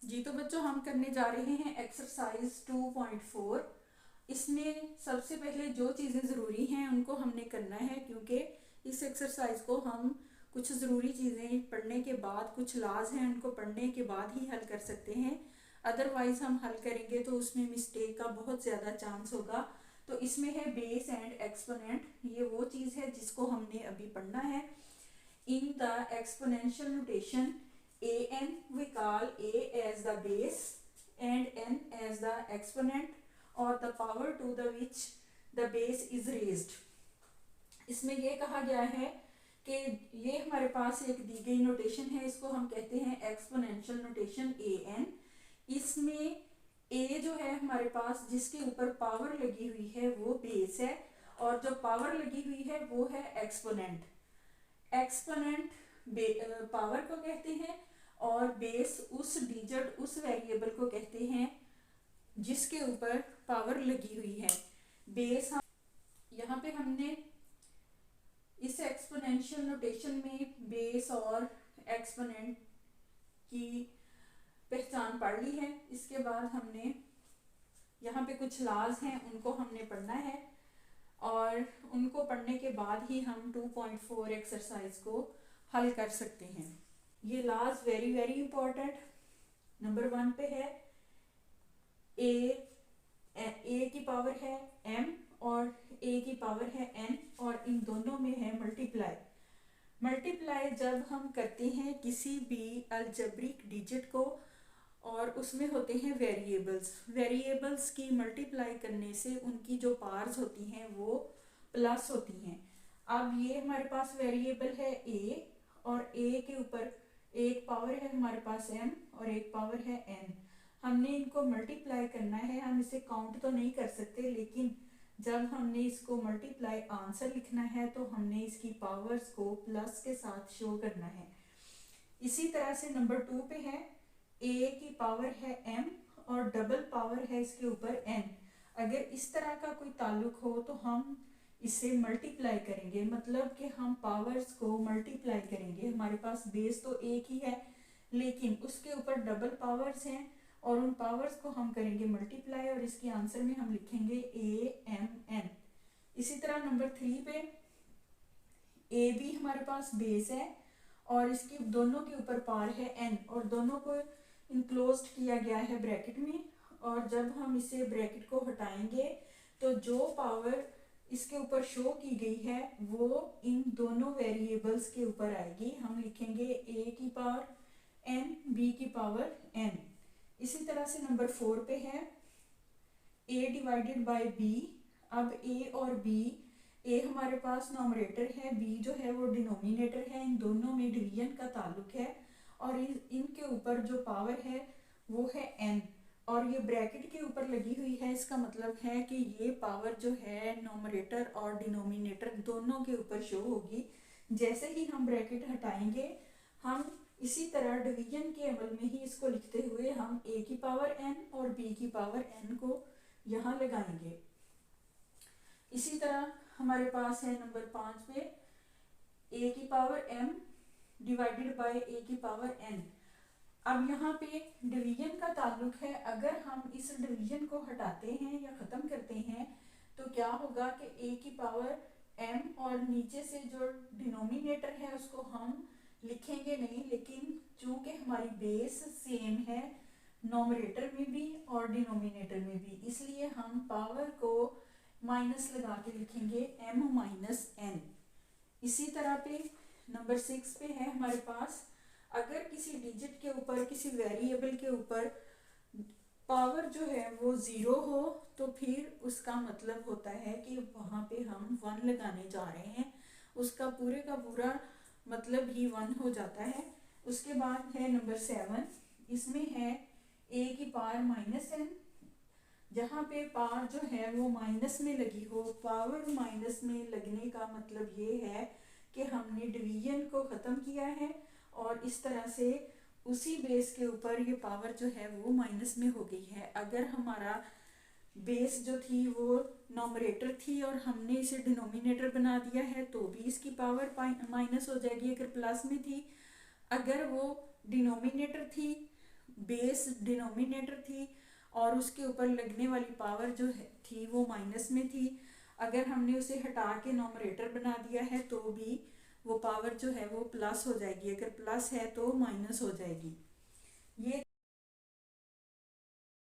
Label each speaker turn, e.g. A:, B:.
A: जी तो बच्चों हम करने जा रहे हैं एक्सरसाइज 2.4। इसमें सबसे पहले जो चीज़ें ज़रूरी हैं उनको हमने करना है, क्योंकि इस एक्सरसाइज को हम कुछ ज़रूरी चीज़ें पढ़ने के बाद, कुछ लाज हैं उनको पढ़ने के बाद ही हल कर सकते हैं। अदरवाइज़ हम हल करेंगे तो उसमें मिस्टेक का बहुत ज़्यादा चांस होगा। तो इसमें है बेस एंड एक्सपोनेंट। ये वो चीज़ है जिसको हमने अभी पढ़ना है। In the exponential notation, an we call a as the base and n as the exponent or the power to the which the base is raised. इसमें ये कहा गया है कि ये हमारे पास एक दी गई नोटेशन है, इसको हम कहते हैं एक्सपोनेंशियल नोटेशन an। इसमें a जो है हमारे पास जिसके ऊपर पावर लगी हुई है वो बेस है, और जो पावर लगी हुई है वो है एक्सपोनेंट। एक्सपोनेंट पावर को कहते हैं और बेस उस डिजिट, उस वेरिएबल को कहते हैं जिसके ऊपर पावर लगी हुई है। बेस यहाँ पे हमने इस एक्सपोनेंशियल नोटेशन में बेस और एक्सपोनेंट की पहचान पढ़ ली है। इसके बाद हमने यहाँ पे कुछ लॉज हैं उनको हमने पढ़ना है, और उनको पढ़ने के बाद ही हम 2.4 एक्सरसाइज को हल कर सकते हैं। ये laws very very important. Number 1 पे है ए की पावर है m और a की पावर है n, और इन दोनों में है मल्टीप्लाई। मल्टीप्लाई जब हम करते हैं किसी भी अलजेब्रिक डिजिट को और उसमें होते हैं वेरिएबल्स की मल्टीप्लाई करने से उनकी जो पार्स होती हैं वो प्लस होती हैं। अब ये हमारे पास वेरिएबल है a, और a के ऊपर एक पावर है हमारे पास m और एक पावर है n। हमने इनको मल्टीप्लाई करना है। हम इसे काउंट तो नहीं कर सकते, लेकिन जब हमने इसको मल्टीप्लाई आंसर लिखना है तो हमने इसकी पावर्स को प्लस के साथ शो करना है। इसी तरह से नंबर 2 पे है a की पावर है m और डबल पावर है इसके ऊपर n। अगर इस तरह का कोई ताल्लुक हो तो हम इसे मल्टीप्लाई करेंगे, मतलब कि हम पावर्स को मल्टीप्लाई करेंगे। हमारे पास बेस तो एक ही है लेकिन उसके ऊपर डबल पावर्स हैं, और उन पावर्स को हम करेंगे मल्टीप्लाई, और इसके आंसर में हम लिखेंगे a m n। इसी तरह नंबर 3 पे a भी हमारे पास बेस है और इसके दोनों के ऊपर पावर है n, और दोनों को इनक्लोज्ड किया गया है ब्रैकेट में, और जब हम इसे ब्रैकेट को हटाएंगे तो जो पावर इसके ऊपर शो की गई है वो इन दोनों वेरिएबल्स के ऊपर आएगी। हम लिखेंगे a की पावर n, b की पावर n। इसी तरह से नंबर 4 पे है a डिवाइडेड बाय b। अब a और b, a हमारे पास नॉमरेटर है, b जो है वो डिनोमिनेटर है। इन दोनों में डिवीजन का ताल्लुक है, और इनके ऊपर जो पावर है वो है n, और ये ब्रैकेट के ऊपर लगी हुई है। इसका मतलब है कि ये पावर जो है नॉमरेटर और डिनोमिनेटर दोनों के ऊपर शो होगी। जैसे ही हम ब्रैकेट हटाएंगे हम इसी तरह डिवीजन के अमल में ही इसको लिखते हुए हम a की पावर n और b की पावर n को यहाँ लगाएंगे। इसी तरह हमारे पास है नंबर 5 पे a की power m divided by a की पावर n। अब यहाँ पे डिवीजन का ताल्लुक है। अगर हम इस डिवीजन को हटाते हैं या ख़त्म करते हैं तो क्या होगा कि a की पावर m, और नीचे से जो डिनोमिनेटर है उसको हम लिखेंगे नहीं, लेकिन चूंकि हमारी बेस सेम है नॉमरेटर में भी और डिनोमिनेटर में भी, इसलिए हम पावर को माइनस लगा के लिखेंगे m माइनस n। इसी तरह पे नंबर 6 पे है हमारे पास, अगर किसी डिजिट के ऊपर, किसी वेरिएबल के ऊपर पावर जो है वो 0 हो तो फिर उसका मतलब होता है कि वहाँ पे हम 1 लगाने जा रहे हैं। उसका पूरे का पूरा मतलब ही 1 हो जाता है। उसके बाद है नंबर 7, इसमें है a की पावर माइनस n। जहाँ पे पावर जो है वो माइनस में लगी हो, पावर माइनस में लगने का मतलब ये है कि हमने डिवीजन को ख़त्म किया है, और इस तरह से उसी बेस के ऊपर ये पावर जो है वो माइनस में हो गई है। अगर हमारा बेस जो थी वो नॉमरेटर थी और हमने इसे डिनोमिनेटर बना दिया है तो भी इसकी पावर माइनस हो जाएगी अगर प्लस में थी। अगर वो डिनोमिनेटर थी बेस डिनोमिनेटर थी और उसके ऊपर लगने वाली पावर जो है थी वो माइनस में थी। अगर हमने उसे हटा के नॉमरेटर बना दिया है तो भी वो पावर जो है वो प्लस हो जाएगी, अगर प्लस है तो माइनस हो जाएगी। ये